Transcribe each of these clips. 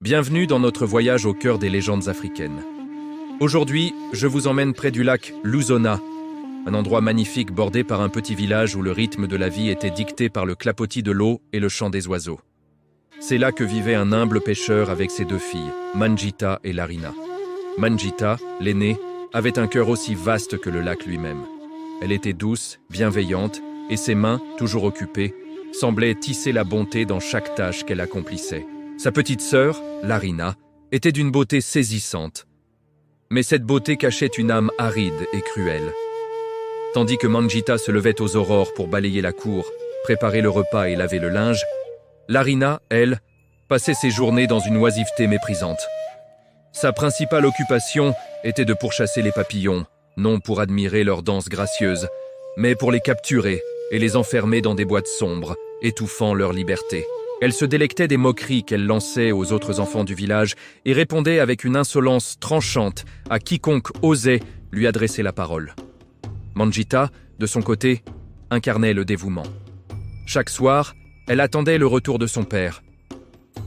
Bienvenue dans notre voyage au cœur des légendes africaines. Aujourd'hui, je vous emmène près du lac Lusona, un endroit magnifique bordé par un petit village où le rythme de la vie était dicté par le clapotis de l'eau et le chant des oiseaux. C'est là que vivait un humble pêcheur avec ses deux filles, Manjita et Larina. Manjita, l'aînée, avait un cœur aussi vaste que le lac lui-même. Elle était douce, bienveillante, et ses mains, toujours occupées, semblaient tisser la bonté dans chaque tâche qu'elle accomplissait. Sa petite sœur, Larina, était d'une beauté saisissante. Mais cette beauté cachait une âme aride et cruelle. Tandis que Manjita se levait aux aurores pour balayer la cour, préparer le repas et laver le linge, Larina, elle, passait ses journées dans une oisiveté méprisante. Sa principale occupation était de pourchasser les papillons, non pour admirer leur danse gracieuse, mais pour les capturer et les enfermer dans des boîtes sombres, étouffant leur liberté. Elle se délectait des moqueries qu'elle lançait aux autres enfants du village et répondait avec une insolence tranchante à quiconque osait lui adresser la parole. Manjita, de son côté, incarnait le dévouement. Chaque soir, elle attendait le retour de son père,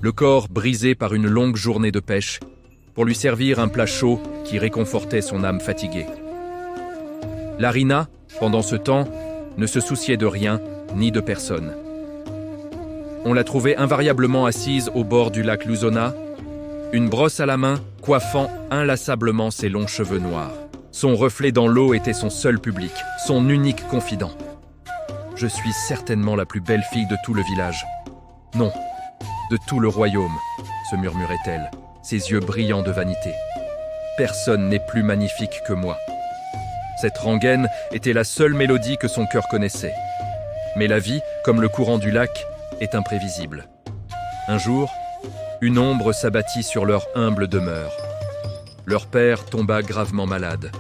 le corps brisé par une longue journée de pêche, pour lui servir un plat chaud qui réconfortait son âme fatiguée. Larina, pendant ce temps, ne se souciait de rien ni de personne. On la trouvait invariablement assise au bord du lac Lusona, une brosse à la main, coiffant inlassablement ses longs cheveux noirs. Son reflet dans l'eau était son seul public, son unique confident. « Je suis certainement la plus belle fille de tout le village. Non, de tout le royaume, » se murmurait-elle, ses yeux brillants de vanité. « Personne n'est plus magnifique que moi. » Cette rengaine était la seule mélodie que son cœur connaissait. Mais la vie, comme le courant du lac, est imprévisible. Un jour, une ombre s'abattit sur leur humble demeure. Leur père tomba gravement malade.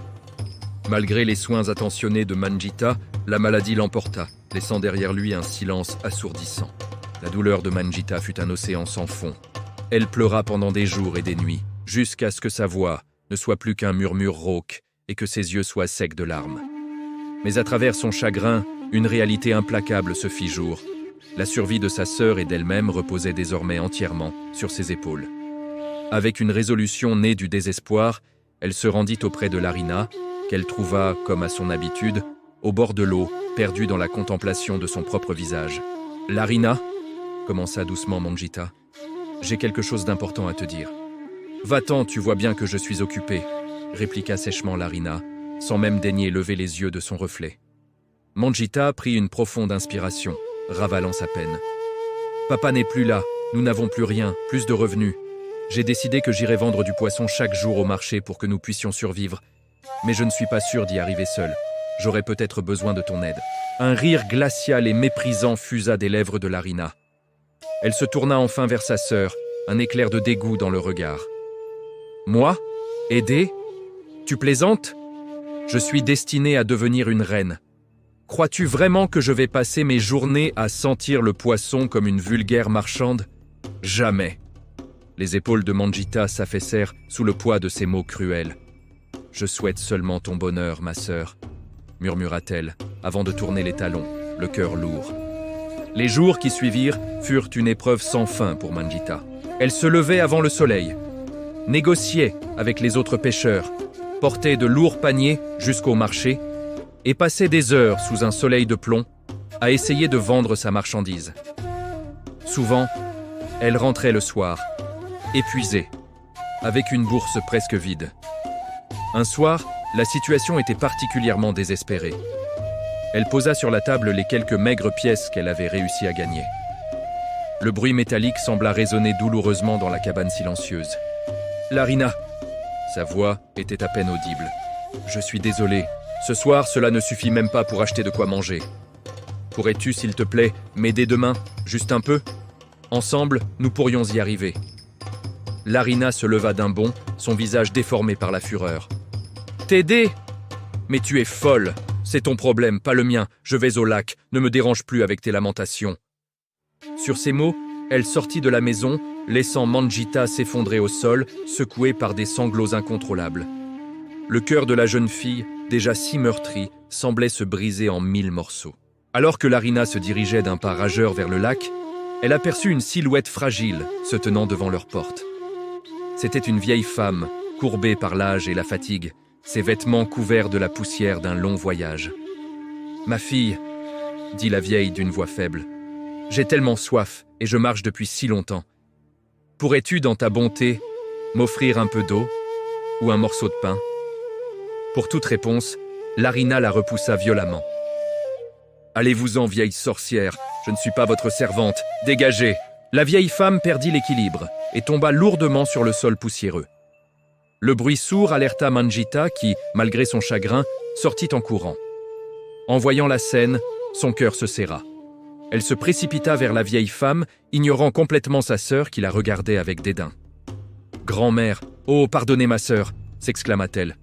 Malgré les soins attentionnés de Manjita, la maladie l'emporta, laissant derrière lui un silence assourdissant. La douleur de Manjita fut un océan sans fond. Elle pleura pendant des jours et des nuits, jusqu'à ce que sa voix ne soit plus qu'un murmure rauque et que ses yeux soient secs de larmes. Mais à travers son chagrin, une réalité implacable se fit jour. La survie de sa sœur et d'elle-même reposait désormais entièrement sur ses épaules. Avec une résolution née du désespoir, elle se rendit auprès de Larina, qu'elle trouva, comme à son habitude, au bord de l'eau, perdue dans la contemplation de son propre visage. « Larina, » commença doucement Manjita, « j'ai quelque chose d'important à te dire. »« Va-t'en, tu vois bien que je suis occupée, » répliqua sèchement Larina, sans même daigner lever les yeux de son reflet. Manjita prit une profonde inspiration, ravalant sa peine. « Papa n'est plus là, nous n'avons plus rien, plus de revenus. J'ai décidé que j'irais vendre du poisson chaque jour au marché pour que nous puissions survivre. Mais je ne suis pas sûr d'y arriver seul. J'aurais peut-être besoin de ton aide. » Un rire glacial et méprisant fusa des lèvres de Larina. Elle se tourna enfin vers sa sœur, un éclair de dégoût dans le regard. « Moi ? Aider ? Tu plaisantes ? Je suis destinée à devenir une reine. Crois-tu vraiment que je vais passer mes journées à sentir le poisson comme une vulgaire marchande ? Jamais. » Les épaules de Manjita s'affaissèrent sous le poids de ces mots cruels. « Je souhaite seulement ton bonheur, ma sœur, » murmura-t-elle, avant de tourner les talons, le cœur lourd. Les jours qui suivirent furent une épreuve sans fin pour Manjita. Elle se levait avant le soleil, négociait avec les autres pêcheurs, portait de lourds paniers jusqu'au marché et passait des heures sous un soleil de plomb à essayer de vendre sa marchandise. Souvent, elle rentrait le soir, épuisée, avec une bourse presque vide. Un soir, la situation était particulièrement désespérée. Elle posa sur la table les quelques maigres pièces qu'elle avait réussi à gagner. Le bruit métallique sembla résonner douloureusement dans la cabane silencieuse. « Larina !» Sa voix était à peine audible. « Je suis désolé. Ce soir, cela ne suffit même pas pour acheter de quoi manger. Pourrais-tu, s'il te plaît, m'aider demain, juste un peu ? Ensemble, nous pourrions y arriver. » Larina se leva d'un bond, son visage déformé par la fureur. « T'aider ? Mais tu es folle. C'est ton problème, pas le mien. Je vais au lac. Ne me dérange plus avec tes lamentations. » Sur ces mots, elle sortit de la maison, laissant Manjita s'effondrer au sol, secouée par des sanglots incontrôlables. Le cœur de la jeune fille, déjà si meurtri, semblait se briser en 1000 morceaux. Alors que Larina se dirigeait d'un pas rageur vers le lac, elle aperçut une silhouette fragile se tenant devant leur porte. C'était une vieille femme, courbée par l'âge et la fatigue, ses vêtements couverts de la poussière d'un long voyage. « Ma fille, » dit la vieille d'une voix faible, « j'ai tellement soif et je marche depuis si longtemps. Pourrais-tu, dans ta bonté, m'offrir un peu d'eau ou un morceau de pain ?» Pour toute réponse, Larina la repoussa violemment. « Allez-vous-en, vieille sorcière, je ne suis pas votre servante, dégagez !» La vieille femme perdit l'équilibre et tomba lourdement sur le sol poussiéreux. Le bruit sourd alerta Manjita qui, malgré son chagrin, sortit en courant. En voyant la scène, son cœur se serra. Elle se précipita vers la vieille femme, ignorant complètement sa sœur qui la regardait avec dédain. « Grand-mère, oh, pardonnez ma sœur !» s'exclama-t-elle.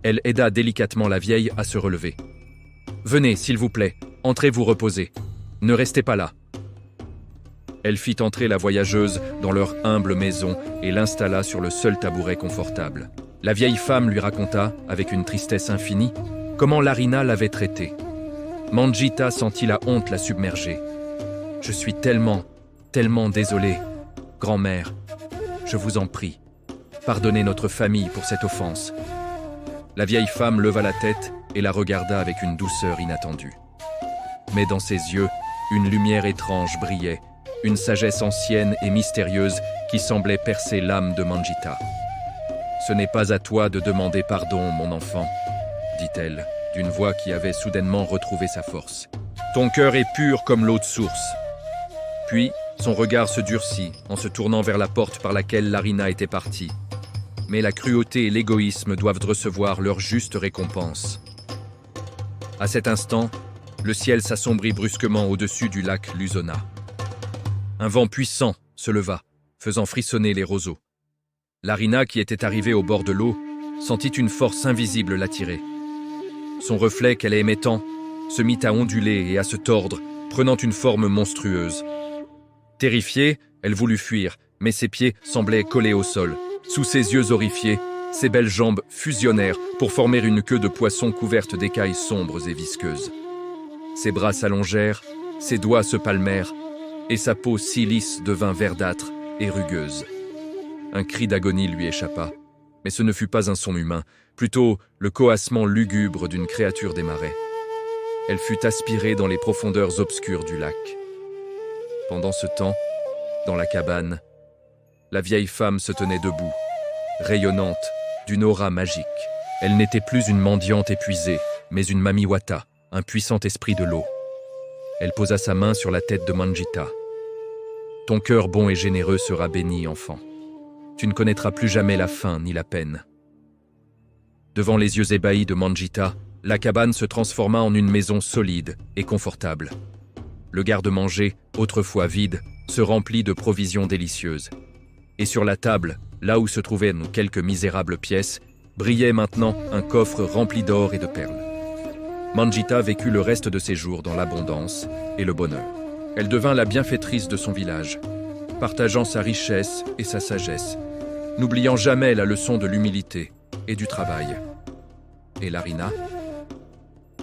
Elle aida délicatement la vieille à se relever. « Venez, s'il vous plaît, entrez vous reposer. Ne restez pas là. » Elle fit entrer la voyageuse dans leur humble maison et l'installa sur le seul tabouret confortable. La vieille femme lui raconta, avec une tristesse infinie, comment Larina l'avait traitée. Manjita sentit la honte la submerger. « Je suis tellement désolée, grand-mère. Je vous en prie, pardonnez notre famille pour cette offense. » La vieille femme leva la tête et la regarda avec une douceur inattendue. Mais dans ses yeux, une lumière étrange brillait, une sagesse ancienne et mystérieuse qui semblait percer l'âme de Manjita. « Ce n'est pas à toi de demander pardon, mon enfant, » dit-elle, d'une voix qui avait soudainement retrouvé sa force. « Ton cœur est pur comme l'eau de source. » Puis, son regard se durcit en se tournant vers la porte par laquelle Larina était partie. Mais la cruauté et l'égoïsme doivent recevoir leur juste récompense. À cet instant, le ciel s'assombrit brusquement au-dessus du lac Lusona. Un vent puissant se leva, faisant frissonner les roseaux. Larina, qui était arrivée au bord de l'eau, sentit une force invisible l'attirer. Son reflet qu'elle aimait tant se mit à onduler et à se tordre, prenant une forme monstrueuse. Terrifiée, elle voulut fuir, mais ses pieds semblaient collés au sol. Sous ses yeux horrifiés, ses belles jambes fusionnèrent pour former une queue de poisson couverte d'écailles sombres et visqueuses. Ses bras s'allongèrent, ses doigts se palmèrent, et sa peau si lisse devint verdâtre et rugueuse. Un cri d'agonie lui échappa, mais ce ne fut pas un son humain, plutôt le coassement lugubre d'une créature des marais. Elle fut aspirée dans les profondeurs obscures du lac. Pendant ce temps, dans la cabane, la vieille femme se tenait debout, rayonnante, d'une aura magique. Elle n'était plus une mendiante épuisée, mais une Mamiwata, un puissant esprit de l'eau. Elle posa sa main sur la tête de Manjita. « Ton cœur bon et généreux sera béni, enfant. Tu ne connaîtras plus jamais la faim ni la peine. » Devant les yeux ébahis de Manjita, la cabane se transforma en une maison solide et confortable. Le garde-manger, autrefois vide, se remplit de provisions délicieuses. Et sur la table, là où se trouvaient quelques misérables pièces, brillait maintenant un coffre rempli d'or et de perles. Manjita vécut le reste de ses jours dans l'abondance et le bonheur. Elle devint la bienfaitrice de son village, partageant sa richesse et sa sagesse, n'oubliant jamais la leçon de l'humilité et du travail. Et Larina?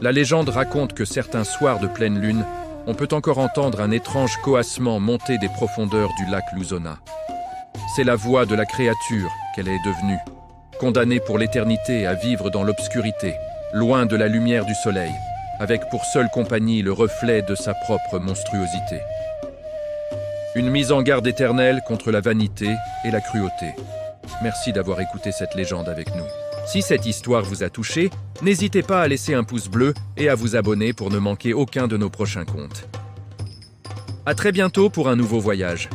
La légende raconte que certains soirs de pleine lune, on peut encore entendre un étrange coassement monter des profondeurs du lac Lusona. C'est la voix de la créature qu'elle est devenue, condamnée pour l'éternité à vivre dans l'obscurité, loin de la lumière du soleil, avec pour seule compagnie le reflet de sa propre monstruosité. Une mise en garde éternelle contre la vanité et la cruauté. Merci d'avoir écouté cette légende avec nous. Si cette histoire vous a touché, n'hésitez pas à laisser un pouce bleu et à vous abonner pour ne manquer aucun de nos prochains contes. À très bientôt pour un nouveau voyage.